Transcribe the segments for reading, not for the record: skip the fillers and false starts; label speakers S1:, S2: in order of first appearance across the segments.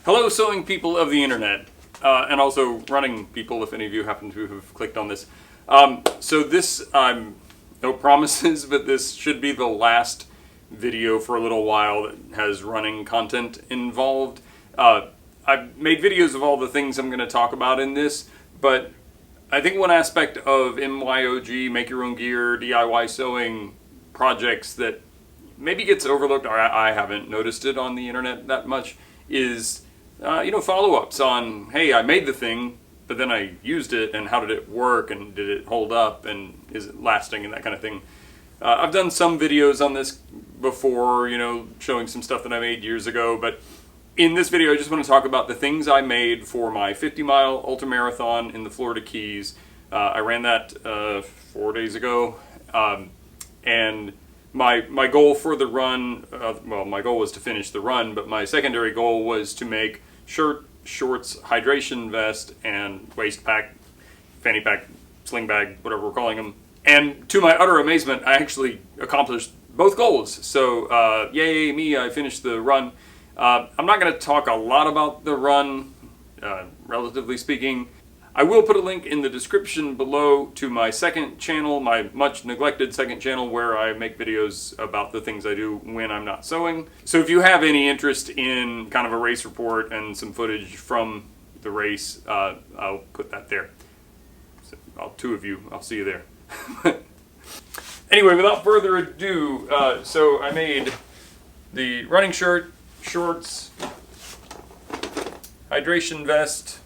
S1: Hello, sewing people of the internet, and also running people, if any of you happen to have clicked on this. So this, no promises, but this should be the last video for a little while that has running content involved. I've made videos of all the things I'm going to talk about in this, but I think one aspect of MYOG, make your own gear, DIY sewing projects that maybe gets overlooked, or I haven't noticed it on the internet that much, is follow-ups on, hey, I made the thing, but then I used it, and how did it work, and did it hold up, and is it lasting, and that kind of thing. I've done some videos on this before, showing some stuff that I made years ago, but in this video I just want to talk about the things I made for my 50-mile ultramarathon in the Florida Keys. I ran that 4 days ago, and my goal for the run, my goal was to finish the run, but my secondary goal was to make shirt, shorts, hydration vest, and waist pack, fanny pack, sling bag, whatever we're calling them. And to my utter amazement, I actually accomplished both goals. So yay me, I finished the run. I'm not going to talk a lot about the run, relatively speaking. I will put a link in the description below to my second channel, my much neglected second channel, where I make videos about the things I do when I'm not sewing. So if you have any interest in kind of a race report and some footage from the race, I'll put that there. So, two of you, I'll see you there. Anyway, without further ado, so I made the running shirt, shorts, hydration vest,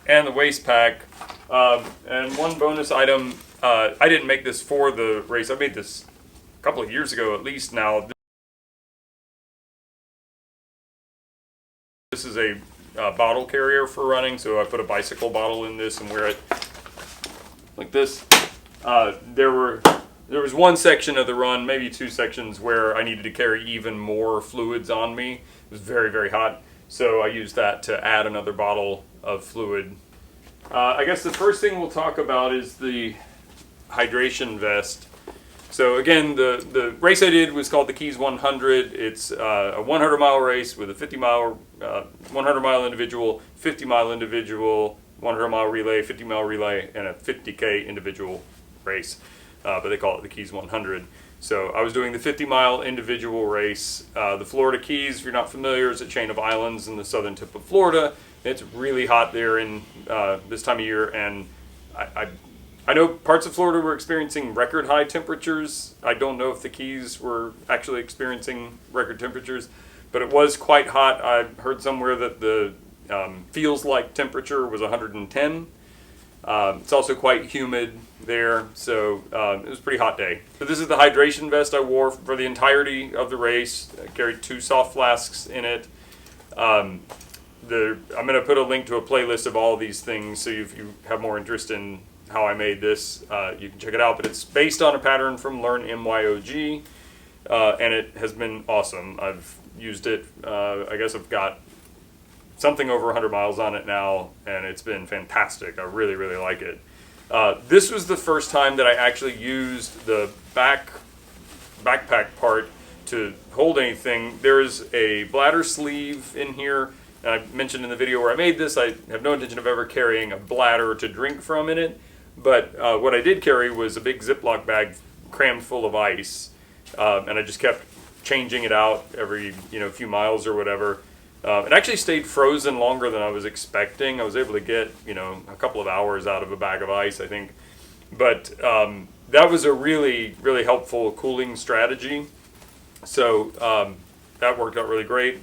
S1: and the waist pack. And one bonus item, I didn't make this for the race. I made this a couple of years ago at least now. This is a bottle carrier for running, so I put a bicycle bottle in this and wear it like this. There was one section of the run, maybe two sections, where I needed to carry even more fluids on me. It was very, very hot, so I used that to add another bottle of fluid. I guess the first thing we'll talk about is the hydration vest. So again, the race I did was called the Keys 100. It's a 100-mile race with a 50-mile, 100-mile individual, 50-mile individual, 100-mile relay, 50-mile relay, and a 50K individual race. But they call it the Keys 100. So I was doing the 50-mile individual race. The Florida Keys, if you're not familiar, is a chain of islands in the southern tip of Florida. It's really hot there in this time of year, and I know parts of Florida were experiencing record high temperatures. I don't know if the Keys were actually experiencing record temperatures, but it was quite hot. I heard somewhere that the feels like temperature was 110. It's also quite humid there, so it was a pretty hot day. So this is the hydration vest I wore for the entirety of the race. I carried 2 soft flasks in it. I'm going to put a link to a playlist of all these things, so if you have more interest in how I made this, you can check it out. But it's based on a pattern from Learn MYOG, and it has been awesome. I've used it, I guess I've got something over 100 miles on it now, and it's been fantastic. I really, really like it. This was the first time that I actually used the backpack part to hold anything. There is a bladder sleeve in here, and I mentioned in the video where I made this, I have no intention of ever carrying a bladder to drink from in it, but what I did carry was a big Ziploc bag crammed full of ice, and I just kept changing it out every few miles or whatever. It actually stayed frozen longer than I was expecting. I was able to get, a couple of hours out of a bag of ice, I think. But that was a really, really helpful cooling strategy. So that worked out really great.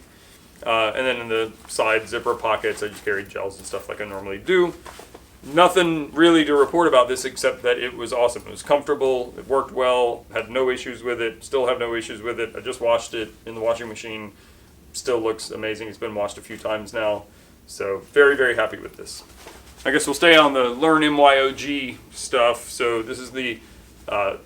S1: And then in the side zipper pockets, I just carried gels and stuff like I normally do. Nothing really to report about this except that it was awesome. It was comfortable, it worked well, had no issues with it, still have no issues with it. I just washed it in the washing machine. Still looks amazing. It's been washed a few times now. So very, very happy with this. I guess we'll stay on the Learn MYOG stuff. So this is the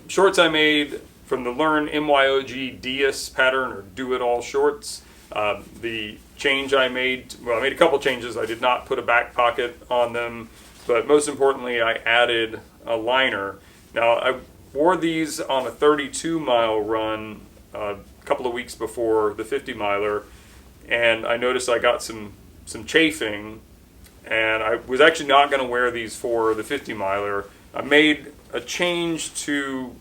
S1: shorts I made from the Learn MYOG DS pattern, or Do It All shorts. The change I made, well, I made a couple changes. I did not put a back pocket on them, but most importantly, I added a liner. Now, I wore these on a 32-mile run a couple of weeks before the 50-miler, and I noticed I got some chafing, and I was actually not going to wear these for the 50 miler. I made a change to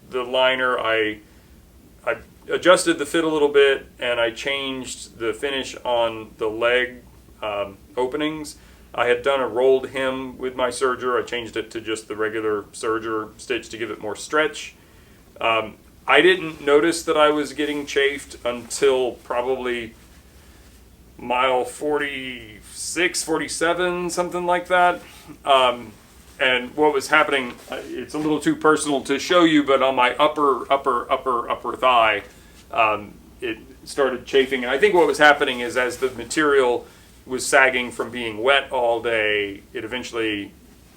S1: the liner. I adjusted the fit a little bit, and I changed the finish on the leg openings. I had done a rolled hem with my serger. I changed it to just the regular serger stitch to give it more stretch. I didn't notice that I was getting chafed until probably mile 46, 47, something like that. And what was happening, it's a little too personal to show you, but on my upper thigh, it started chafing. And I think what was happening is as the material was sagging from being wet all day, it eventually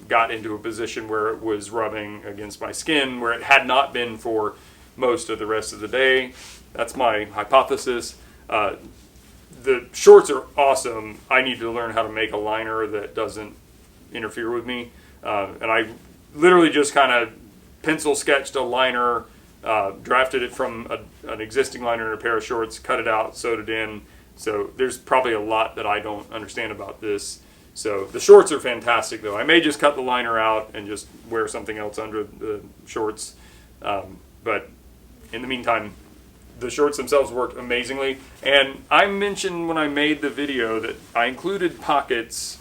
S1: got into a position where it was rubbing against my skin, where it had not been for most of the rest of the day. That's my hypothesis. The shorts are awesome. I need to learn how to make a liner that doesn't interfere with me. And I literally just kind of pencil sketched a liner, drafted it from an existing liner in a pair of shorts, cut it out, sewed it in. So there's probably a lot that I don't understand about this. So the shorts are fantastic, though. I may just cut the liner out and just wear something else under the shorts. But in the meantime, the shorts themselves worked amazingly. And I mentioned when I made the video that I included pockets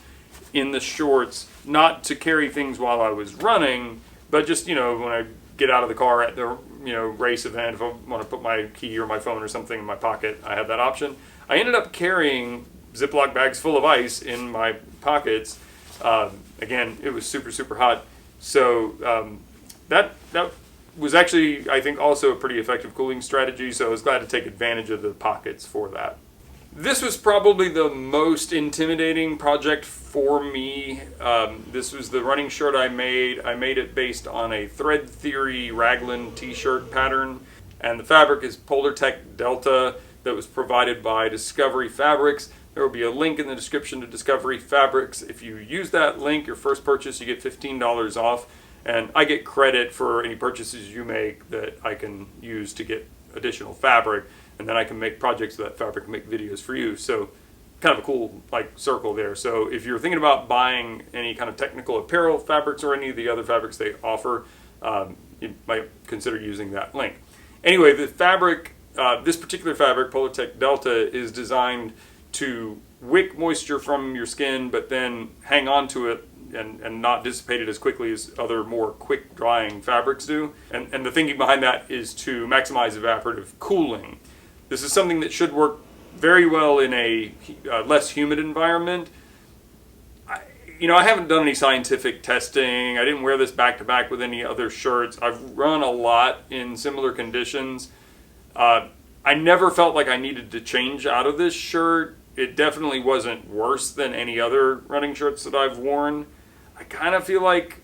S1: in the shorts, not to carry things while I was running, but just, when I get out of the car at the, race event, if I want to put my key or my phone or something in my pocket, I have that option. I ended up carrying Ziploc bags full of ice in my pockets. Again, it was super, super hot. So that was actually, I think, also a pretty effective cooling strategy. So I was glad to take advantage of the pockets for that. This was probably the most intimidating project for me. This was the running shirt I made. I made it based on a Thread Theory raglan t-shirt pattern. And the fabric is Polartec Delta that was provided by Discovery Fabrics. There will be a link in the description to Discovery Fabrics. If you use that link, your first purchase, you get $15 off. And I get credit for any purchases you make that I can use to get additional fabric. And then I can make projects with that fabric and make videos for you. So kind of a cool circle there. So if you're thinking about buying any kind of technical apparel fabrics or any of the other fabrics they offer, you might consider using that link. Anyway, the fabric, this particular fabric, Polartec Delta, is designed to wick moisture from your skin, but then hang on to it and not dissipate it as quickly as other more quick drying fabrics do. And the thinking behind that is to maximize evaporative cooling. This is something that should work very well in a less humid environment. I haven't done any scientific testing. I didn't wear this back to back with any other shirts. I've run a lot in similar conditions. I never felt like I needed to change out of this shirt. It definitely wasn't worse than any other running shirts that I've worn. I kind of feel like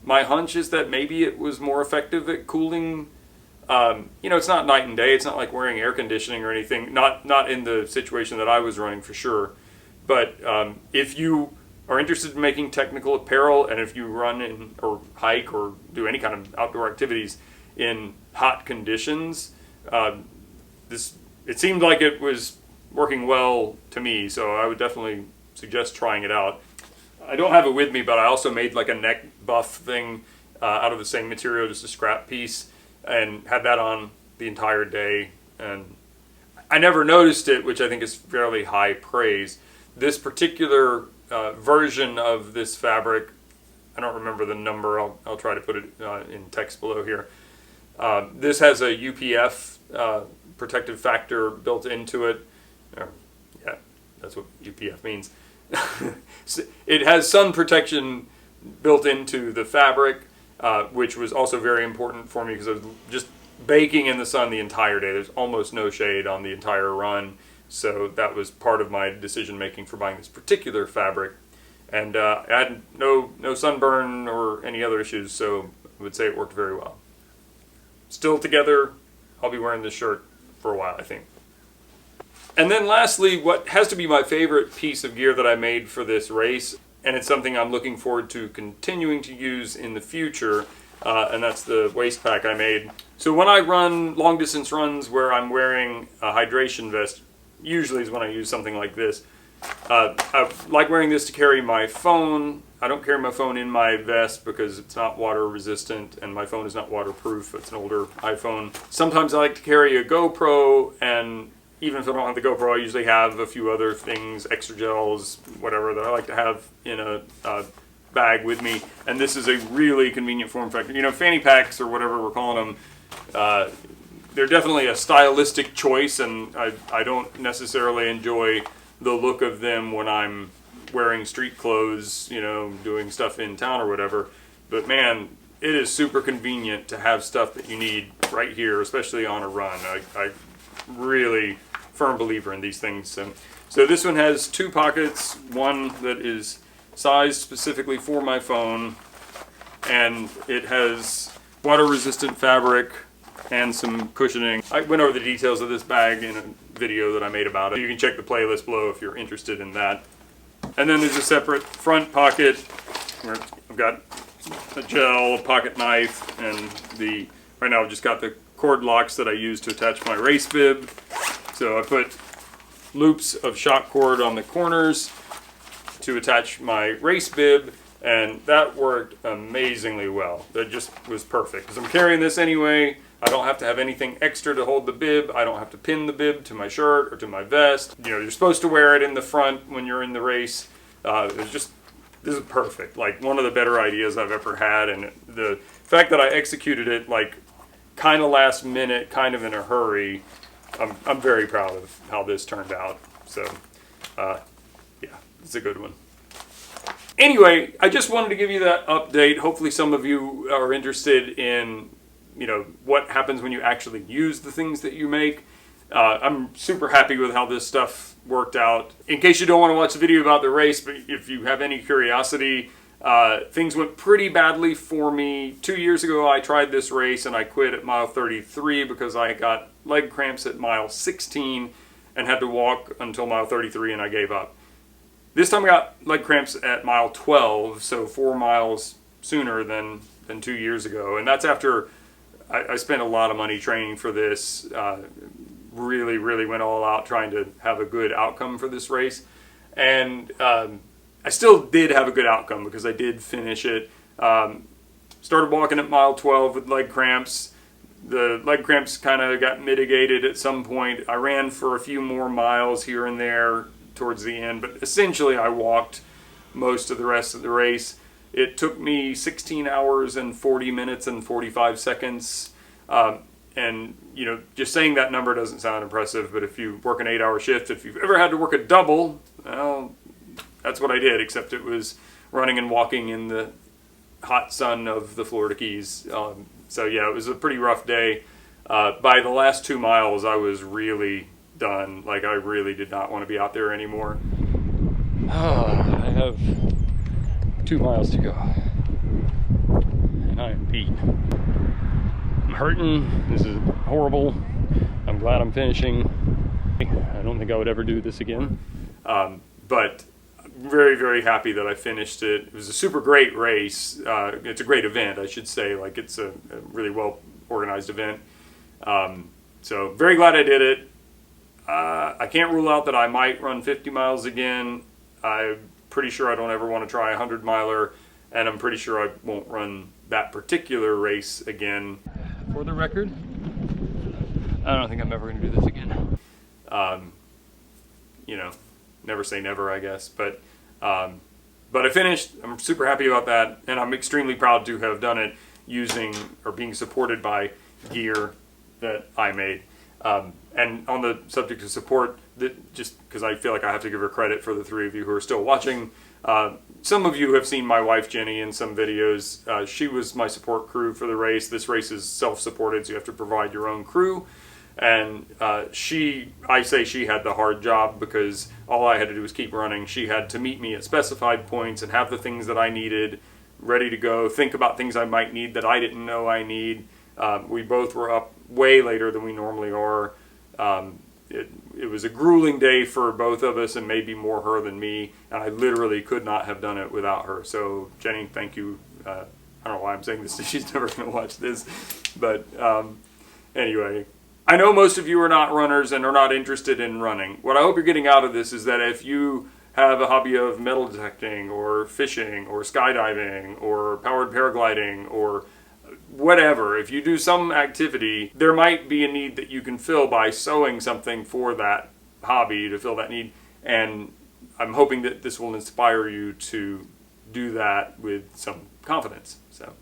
S1: my hunch is that maybe it was more effective at cooling. It's not night and day. It's not like wearing air conditioning or anything. Not in the situation that I was running for sure. But if you are interested in making technical apparel, and if you run in or hike or do any kind of outdoor activities in hot conditions, it seemed like it was working well to me. So I would definitely suggest trying it out. I don't have it with me, but I also made like a neck buff thing out of the same material, just a scrap piece, and had that on the entire day. And I never noticed it, which I think is fairly high praise. This particular version of this fabric, I don't remember the number, I'll try to put it in text below here. This has a UPF protective factor built into it. Yeah, that's what UPF means. It has sun protection built into the fabric, which was also very important for me because I was just baking in the sun the entire day. There's almost no shade on the entire run, so that was part of my decision making for buying this particular fabric. And I had no sunburn or any other issues, so I would say it worked very well. Still together, I'll be wearing this shirt for a while, I think. And then lastly, what has to be my favorite piece of gear that I made for this race, and it's something I'm looking forward to continuing to use in the future, and that's the waist pack I made. So when I run long distance runs where I'm wearing a hydration vest, usually is when I use something like this. I like wearing this to carry my phone. I don't carry my phone in my vest because it's not water resistant and my phone is not waterproof. It's an older iPhone. Sometimes I like to carry a GoPro, and even if I don't have the GoPro, I usually have a few other things, extra gels, whatever, that I like to have in a bag with me. And this is a really convenient form factor. You know, fanny packs or whatever we're calling them, they're definitely a stylistic choice, and I don't necessarily enjoy the look of them when I'm wearing street clothes, you know, doing stuff in town or whatever. But man, it is super convenient to have stuff that you need right here, especially on a run. I really firm believer in these things. So this one has two pockets, one that is sized specifically for my phone, and it has water resistant fabric and some cushioning. I went over the details of this bag in a video that I made about it. You can check the playlist below if you're interested in that. And then there's a separate front pocket where I've got a gel, a pocket knife, and right now I've just got the cord locks that I use to attach my race bib. So I put loops of shock cord on the corners to attach my race bib, and that worked amazingly well. That just was perfect because I'm carrying this anyway. I don't have to have anything extra to hold the bib. I don't have to pin the bib to my shirt or to my vest. You know, you're supposed to wear it in the front when you're in the race. This is perfect. Like, one of the better ideas I've ever had, and the fact that I executed it like kind of last minute, kind of in a hurry, I'm very proud of how this turned out. So, yeah, it's a good one. Anyway, I just wanted to give you that update. Hopefully some of you are interested in, you know, what happens when you actually use the things that you make. I'm super happy with how this stuff worked out. In case you don't want to watch the video about the race, but if you have any curiosity, things went pretty badly for me. 2 years ago I tried this race and I quit at mile 33 because I got leg cramps at mile 16 and had to walk until mile 33 and I gave up. This time I got leg cramps at mile 12, so 4 miles sooner than 2 years ago. And that's after I spent a lot of money training for this, really went all out trying to have a good outcome for this race. And I still did have a good outcome because I did finish it. Started walking at mile 12 with leg cramps. The leg cramps kind of got mitigated at some point. I ran for a few more miles here and there towards the end, but essentially I walked most of the rest of the race. It took me 16 hours and 40 minutes and 45 seconds. And, you know, just saying that number doesn't sound impressive, but if you work an 8-hour shift, if you've ever had to work a double, well, that's what I did, except it was running and walking in the hot sun of the Florida Keys. So yeah, it was a pretty rough day. By the last 2 miles, I was really done. Like, I really did not want to be out there anymore. I have 2 miles to go, and I am beat. I'm hurting. This is horrible. I'm glad I'm finishing. I don't think I would ever do this again, but I'm very happy that I finished it. It was a super great race. It's a great event, I should say. Like, it's a really well organized event. So very glad I did it. I can't rule out that I might run 50 miles again. I'm pretty sure I don't ever want to try a 100-miler, and I'm pretty sure I won't run that particular race again. For the record, I don't think I'm ever going to do this again. You know, never say never, I guess. But I finished. I'm super happy about that, and I'm extremely proud to have done it using or being supported by gear that I made. And on the subject of support, just because I feel like I have to give her credit for the 3 of you who are still watching, some of you have seen my wife Jenny in some videos. She was my support crew for the race. This race is self-supported, so you have to provide your own crew. And I say she had the hard job because all I had to do was keep running. She had to meet me at specified points and have the things that I needed ready to go, think about things I might need that I didn't know I need. We both were up way later than we normally are. It was a grueling day for both of us, and maybe more her than me, and I literally could not have done it without her. So Jenny, thank you. I don't know why I'm saying this. She's never going to watch this, but anyway, I know most of you are not runners and are not interested in running. What I hope you're getting out of this is that if you have a hobby of metal detecting or fishing or skydiving or powered paragliding or whatever, if you do some activity, there might be a need that you can fill by sewing something for that hobby to fill that need. And I'm hoping that this will inspire you to do that with some confidence. So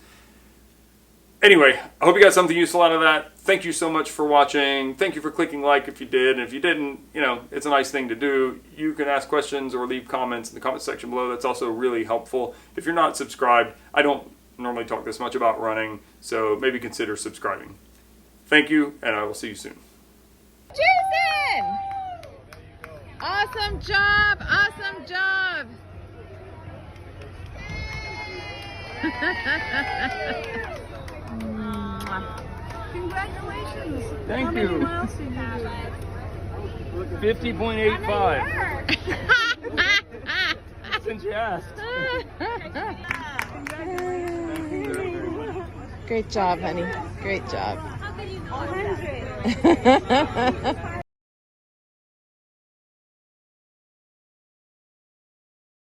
S1: anyway, I hope you got something useful out of that. Thank you so much for watching. Thank you for clicking like if you did. And if you didn't, you know, it's a nice thing to do. You can ask questions or leave comments in the comment section below. That's also really helpful. If you're not subscribed, I don't normally talk this much about running, so maybe consider subscribing. Thank you, and I will see you soon.
S2: Jason! Awesome job! Awesome job!
S3: Congratulations.
S1: Thank
S3: How
S1: you.
S3: many miles did you do?
S1: 50.85. Since you asked.
S2: Great job, honey. Great job.
S3: 100.